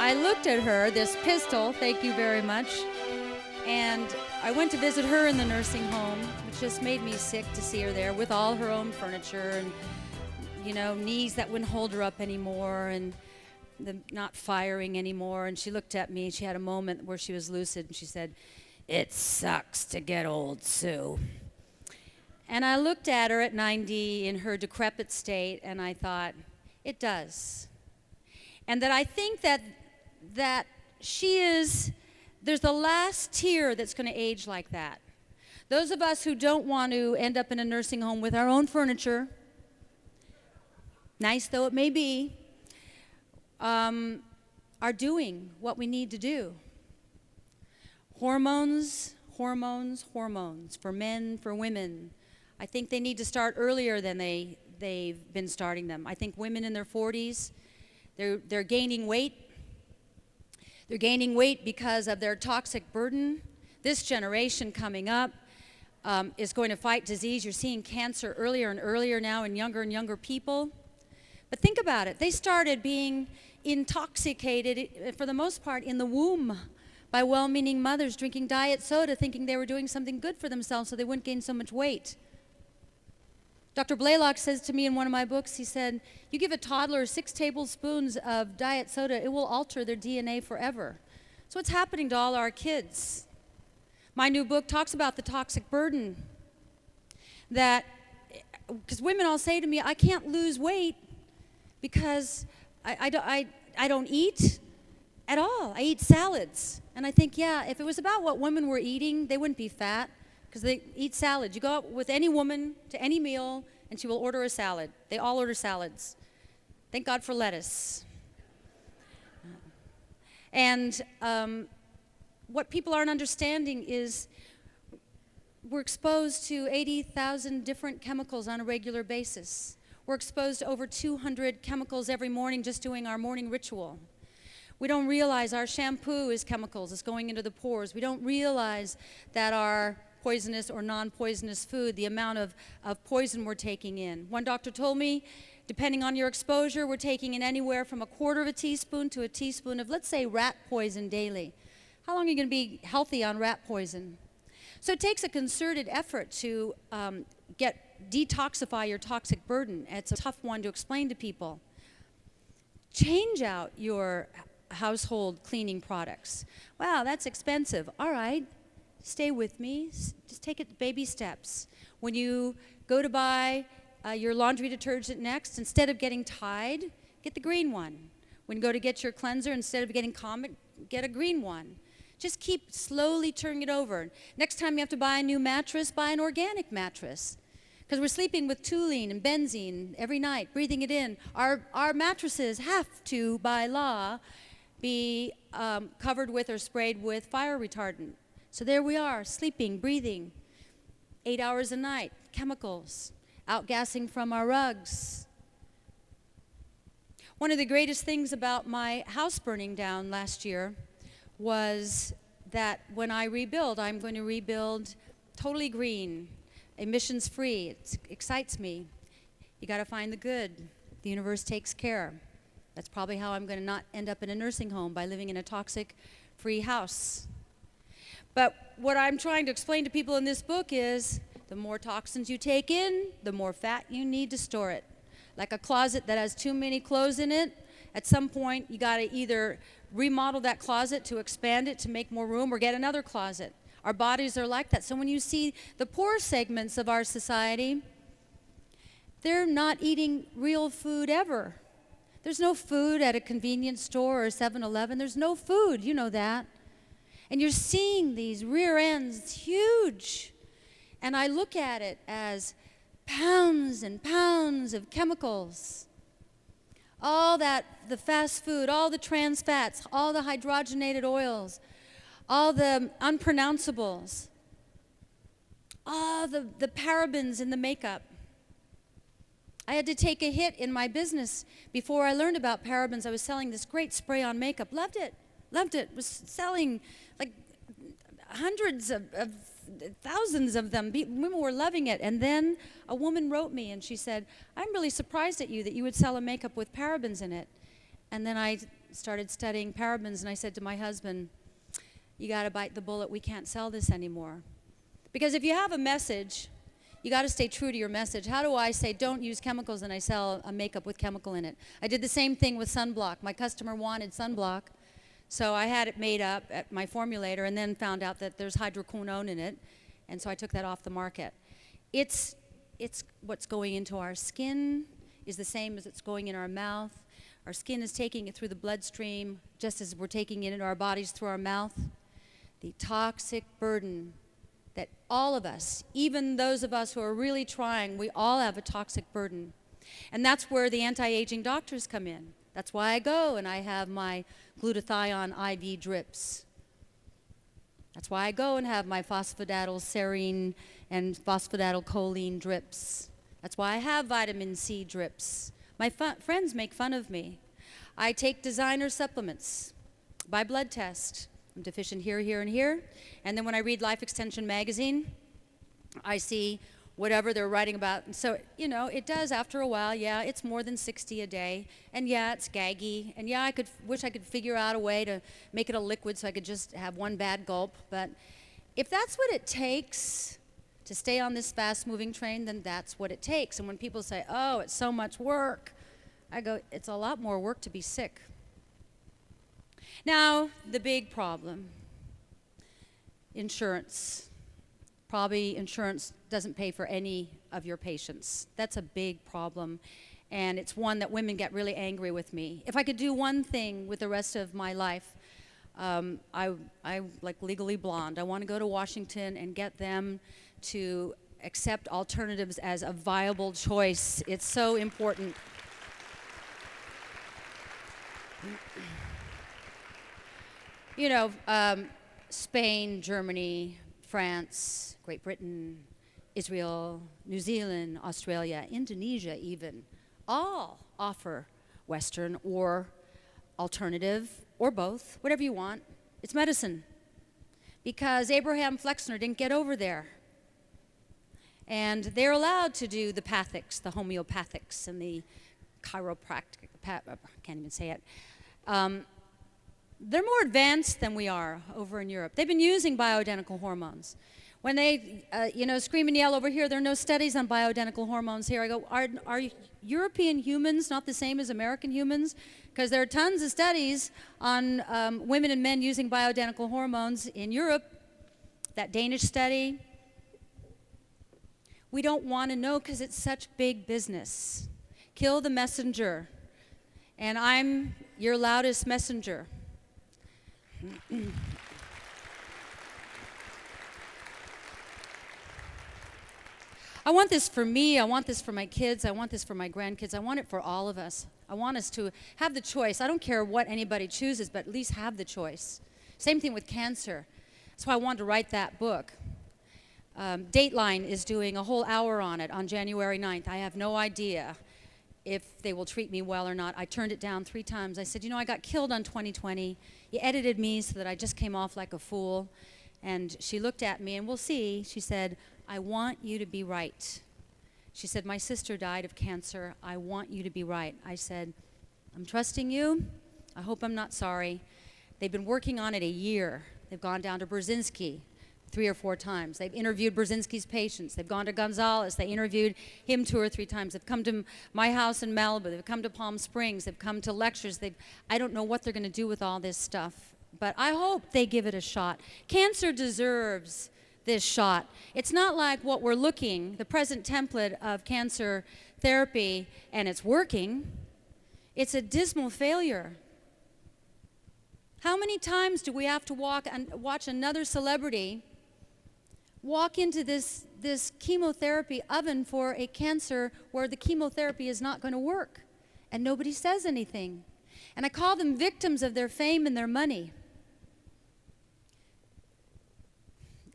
I looked at her, this pistol, thank you very much, and I went to visit her in the nursing home, which just made me sick to see her there with all her own furniture and, knees that wouldn't hold her up anymore and not firing anymore. And she looked at me, she had a moment where she was lucid, and she said, "It sucks to get old, Sue." And I looked at her at 90 in her decrepit state, and I thought, it does. And that I think that there's the last tier that's going to age like that. Those of us who don't want to end up in a nursing home with our own furniture, nice though it may be, are doing what we need to do. Hormones, hormones, hormones, for men, for women. I think they need to start earlier than they've been starting them. I think women in their 40s, they're gaining weight. They're gaining weight because of their toxic burden. This generation coming up is going to fight disease. You're seeing cancer earlier and earlier now in younger and younger people. But think about it. They started being intoxicated, for the most part, in the womb by well-meaning mothers drinking diet soda, thinking they were doing something good for themselves so they wouldn't gain so much weight. Dr. Blaylock says to me in one of my books, he said, you give a toddler 6 tablespoons of diet soda, it will alter their DNA forever. So what's happening to all our kids? My new book talks about the toxic burden. Because women all say to me, I can't lose weight because I don't eat at all. I eat salads. And I think, yeah, if it was about what women were eating, they wouldn't be fat. Because they eat salads. You go out with any woman to any meal, and she will order a salad. They all order salads. Thank God for lettuce. And what people aren't understanding is we're exposed to 80,000 different chemicals on a regular basis. We're exposed to over 200 chemicals every morning just doing our morning ritual. We don't realize our shampoo is chemicals. It's going into the pores. We don't realize that our poisonous or non-poisonous food, the amount of poison we're taking in. One doctor told me, depending on your exposure, we're taking in anywhere from 1/4 of a teaspoon to a teaspoon of, let's say, rat poison daily. How long are you going to be healthy on rat poison? So it takes a concerted effort to detoxify your toxic burden. It's a tough one to explain to people. Change out your household cleaning products. Wow, that's expensive. All right. Stay with me. Just take it baby steps. When you go to buy your laundry detergent next, instead of getting Tide, get the green one. When you go to get your cleanser, instead of getting Comet, get a green one. Just keep slowly turning it over. Next time you have to buy a new mattress, buy an organic mattress. Because we're sleeping with toluene and benzene every night, breathing it in. Our mattresses have to, by law, be covered with or sprayed with fire retardant. So there we are, sleeping, breathing, 8 hours a night, chemicals, outgassing from our rugs. One of the greatest things about my house burning down last year was that when I rebuild, I'm going to rebuild totally green, emissions-free. It excites me. You got to find the good. The universe takes care. That's probably how I'm going to not end up in a nursing home, by living in a toxic-free house. But what I'm trying to explain to people in this book is the more toxins you take in, the more fat you need to store it. Like a closet that has too many clothes in it, at some point you got to either remodel that closet to expand it to make more room or get another closet. Our bodies are like that. So when you see the poor segments of our society, they're not eating real food ever. There's no food at a convenience store or 7-Eleven. There's no food, you know that. And you're seeing these rear ends huge. And I look at it as pounds and pounds of chemicals. All that, the fast food, all the trans fats, all the hydrogenated oils, all the unpronounceables, all the parabens in the makeup. I had to take a hit in my business before I learned about parabens. I was selling this great spray-on makeup. Loved it. Was selling like hundreds of thousands of them. Women were loving it. And then a woman wrote me and she said, I'm really surprised at you that you would sell a makeup with parabens in it. And then I started studying parabens, and I said to my husband, you got to bite the bullet. We can't sell this anymore. Because if you have a message, you got to stay true to your message. How do I say don't use chemicals and I sell a makeup with chemical in it? I did the same thing with sunblock. My customer wanted sunblock, so I had it made up at my formulator and then found out that there's hydroquinone in it, and so I took that off the market. It's what's going into our skin is the same as it's going in our mouth. Our skin is taking it through the bloodstream just as we're taking it into our bodies through our mouth. The toxic burden that all of us, even those of us who are really trying, we all have a toxic burden. And that's where the anti-aging doctors come in. That's why I go and I have my glutathione IV drips. That's why I go and have my phosphatidylserine and phosphatidylcholine drips. That's why I have vitamin C drips. My friends make fun of me. I take designer supplements by blood test. I'm deficient here, here, and here. And then when I read Life Extension magazine, I see whatever they're writing about. And so, you know, it does after a while, yeah, it's more than 60 a day. And yeah, it's gaggy. And yeah, I wish I could figure out a way to make it a liquid so I could just have one bad gulp. But if that's what it takes to stay on this fast-moving train, then that's what it takes. And when people say, oh, it's so much work, I go, it's a lot more work to be sick. Now, the big problem, insurance. Probably insurance doesn't pay for any of your patients. That's a big problem, and it's one that women get really angry with me. If I could do one thing with the rest of my life, I like Legally Blonde. I want to go to Washington and get them to accept alternatives as a viable choice. It's so important. You know, Spain, Germany, France, Great Britain, Israel, New Zealand, Australia, Indonesia even, all offer Western or alternative or both, whatever you want. It's medicine. Because Abraham Flexner didn't get over there. And they're allowed to do the pathics, the homeopathics, and the chiropractic, I can't even say it. They're more advanced than we are over in Europe. They've been using bioidentical hormones. When they, scream and yell over here, there are no studies on bioidentical hormones here. I go, are European humans not the same as American humans? Because there are tons of studies on women and men using bioidentical hormones in Europe. That Danish study. We don't want to know because it's such big business. Kill the messenger. And I'm your loudest messenger. I want this for me, I want this for my kids, I want this for my grandkids, I want it for all of us. I want us to have the choice. I don't care what anybody chooses, but at least have the choice. Same thing with cancer. That's why I wanted to write that book. Dateline is doing a whole hour on it on January 9th. I have no idea if they will treat me well or not. I turned it down 3 times. I said, I got killed on 2020. You edited me so that I just came off like a fool. And she looked at me, and we'll see. She said, I want you to be right. She said, my sister died of cancer. I want you to be right. I said, I'm trusting you. I hope I'm not sorry. They've been working on it a year. They've gone down to Brzezinski 3 or 4 times. They've interviewed Brzezinski's patients. They've gone to Gonzales. They interviewed him 2 or 3 times. They've come to my house in Malibu. They've come to Palm Springs. They've come to lectures. I don't know what they're going to do with all this stuff, but I hope they give it a shot. Cancer deserves this shot. It's not like what we're looking, the present template of cancer therapy, and it's working. It's a dismal failure. How many times do we have to watch another celebrity walk into this chemotherapy oven for a cancer where the chemotherapy is not going to work, and nobody says anything? And I call them victims of their fame and their money.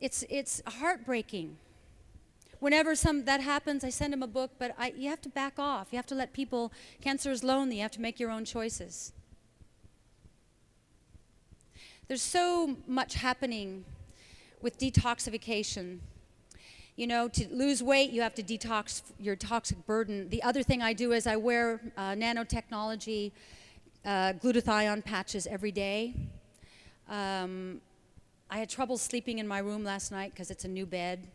It's heartbreaking. Whenever that happens, I send them a book, but you have to back off. You have to let people, cancer is lonely, you have to make your own choices. There's so much happening with detoxification. To lose weight, you have to detox your toxic burden. The other thing I do is I wear nanotechnology glutathione patches every day. I had trouble sleeping in my room last night because it's a new bed.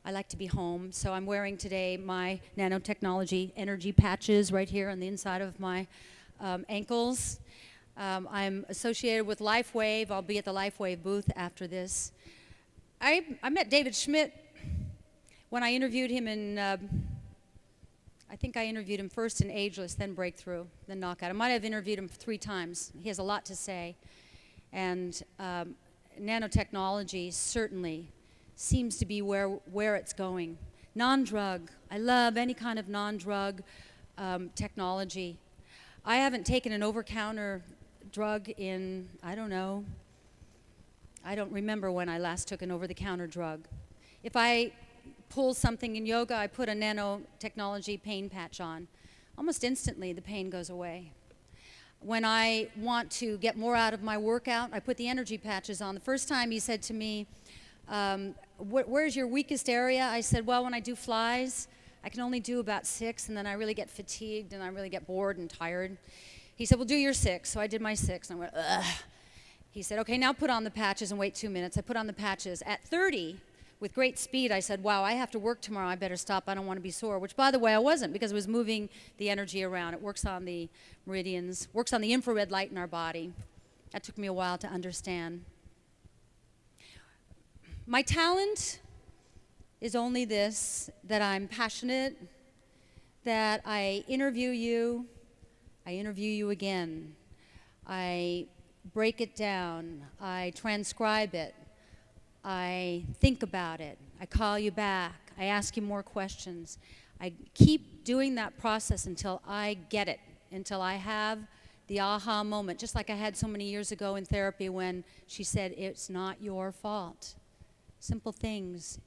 I like to be home, so I'm wearing today my Nanotechnology energy patches right here on the inside of my ankles. I'm associated with LifeWave. I'll be at the LifeWave booth after this. I met David Schmidt when I interviewed him in, I think I interviewed him first in Ageless, then Breakthrough, then Knockout. I might have interviewed him 3 times. He has a lot to say. And nanotechnology certainly seems to be where it's going. Non-drug. I love any kind of non-drug technology. I haven't taken an over-counter drug in, I don't know. I don't remember when I last took an over-the-counter drug. If I pull something in yoga, I put a nanotechnology pain patch on. Almost instantly, the pain goes away. When I want to get more out of my workout, I put the energy patches on. The first time he said to me, where's your weakest area? I said, well, when I do flies, I can only do about 6, and then I really get fatigued, and I really get bored and tired. He said, well, do your 6. So I did my 6, and I went, ugh. He said, okay, now put on the patches and wait 2 minutes. I put on the patches. At 30, with great speed, I said, wow, I have to work tomorrow. I better stop. I don't want to be sore, which, by the way, I wasn't, because it was moving the energy around. It works on the meridians, works on the infrared light in our body. That took me a while to understand. My talent is only this, that I'm passionate, that I interview you again. I break it down. I transcribe it. I think about it. I call you back. I ask you more questions. I keep doing that process until I get it, until I have the aha moment, just like I had so many years ago in therapy when she said, it's not your fault. Simple things.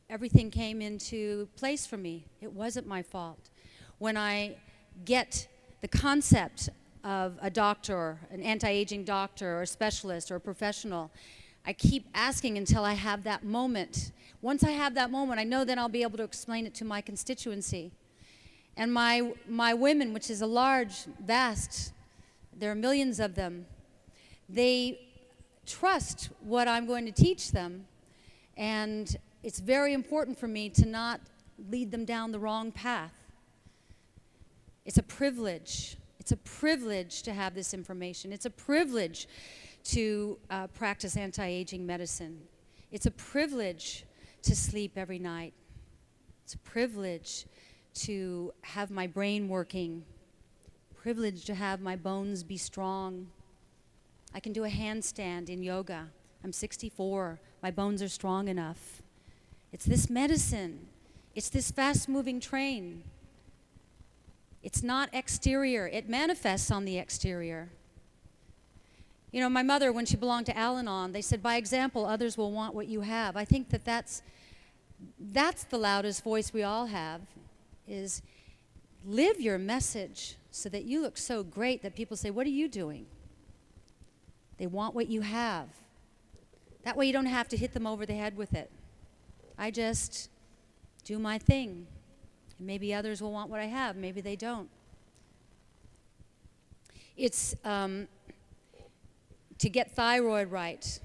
Everything came into place for me. It wasn't my fault. When I get the concept of a doctor, an anti-aging doctor or a specialist or a professional, I keep asking until I have that moment. Once I have that moment, I know then I'll be able to explain it to my constituency. And my women, which is a large, vast, there are millions of them, they trust what I'm going to teach them. And it's very important for me to not lead them down the wrong path. It's a privilege. It's a privilege to have this information. It's a privilege to practice anti-aging medicine. It's a privilege to sleep every night. It's a privilege to have my brain working. Privilege to have my bones be strong. I can do a handstand in yoga. I'm 64. My bones are strong enough. It's this medicine. It's this fast-moving train. It's not exterior. It manifests on the exterior. You know, my mother, when she belonged to Al-Anon, they said, by example, others will want what you have. I think that's the loudest voice we all have, is live your message so that you look so great that people say, what are you doing? They want what you have. That way you don't have to hit them over the head with it. I just do my thing. And maybe others will want what I have. Maybe they don't. It's to get thyroid right.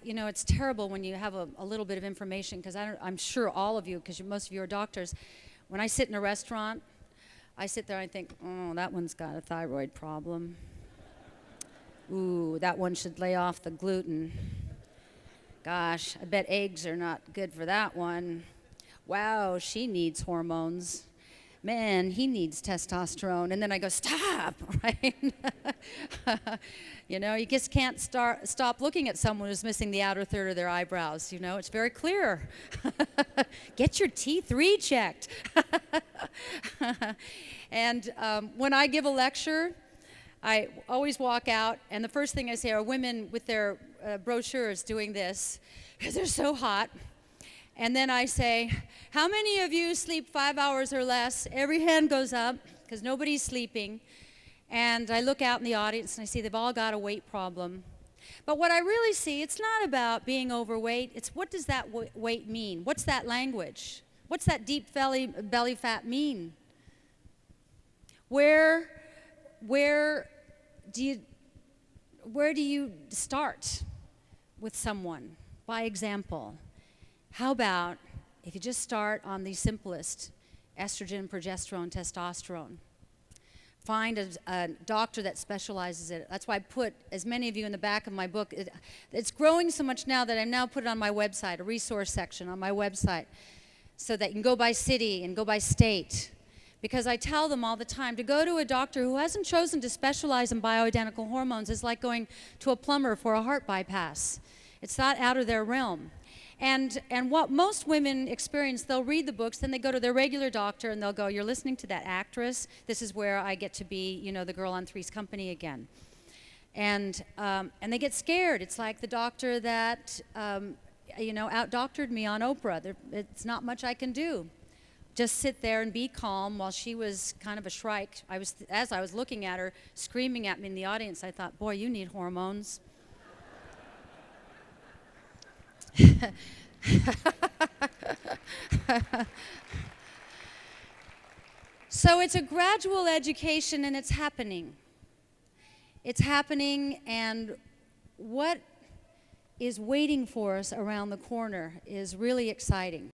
You know, it's terrible when you have a little bit of information, because I'm sure all of you, because most of you are doctors, when I sit in a restaurant, I sit there and I think, oh, that one's got a thyroid problem. Ooh, that one should lay off the gluten. Gosh, I bet eggs are not good for that one. Wow, she needs hormones. Man, he needs testosterone. And then I go, stop, right? You know, you just can't stop looking at someone who's missing the outer third of their eyebrows. You know, it's very clear. Get your T3 checked. And when I give a lecture, I always walk out, and the first thing I say are women with their brochures doing this, because they're so hot. And then I say, how many of you sleep 5 hours or less? Every hand goes up, because nobody's sleeping. And I look out in the audience, and I see they've all got a weight problem. But what I really see, it's not about being overweight. It's what does that weight mean? What's that language? What's that deep belly fat mean? Where where do you start with someone? By example, how about if you just start on the simplest, estrogen, progesterone, testosterone? Find a doctor that specializes in it. That's why I put, as many of you in the back of my book, it's growing so much now that I now put it on my website, a resource section on my website, so that you can go by city and go by state. Because I tell them all the time, to go to a doctor who hasn't chosen to specialize in bioidentical hormones is like going to a plumber for a heart bypass. It's not out of their realm. And what most women experience, they'll read the books, then they go to their regular doctor and they'll go, you're listening to that actress? This is where I get to be, you know, the girl on Three's Company again. And they get scared. It's like the doctor that, you know, out-doctored me on Oprah. It's not much I can do. Just sit there and be calm while she was kind of a shrike. As I was looking at her, screaming at me in the audience, I thought, boy, you need hormones. So it's a gradual education, and it's happening. It's happening, and what is waiting for us around the corner is really exciting.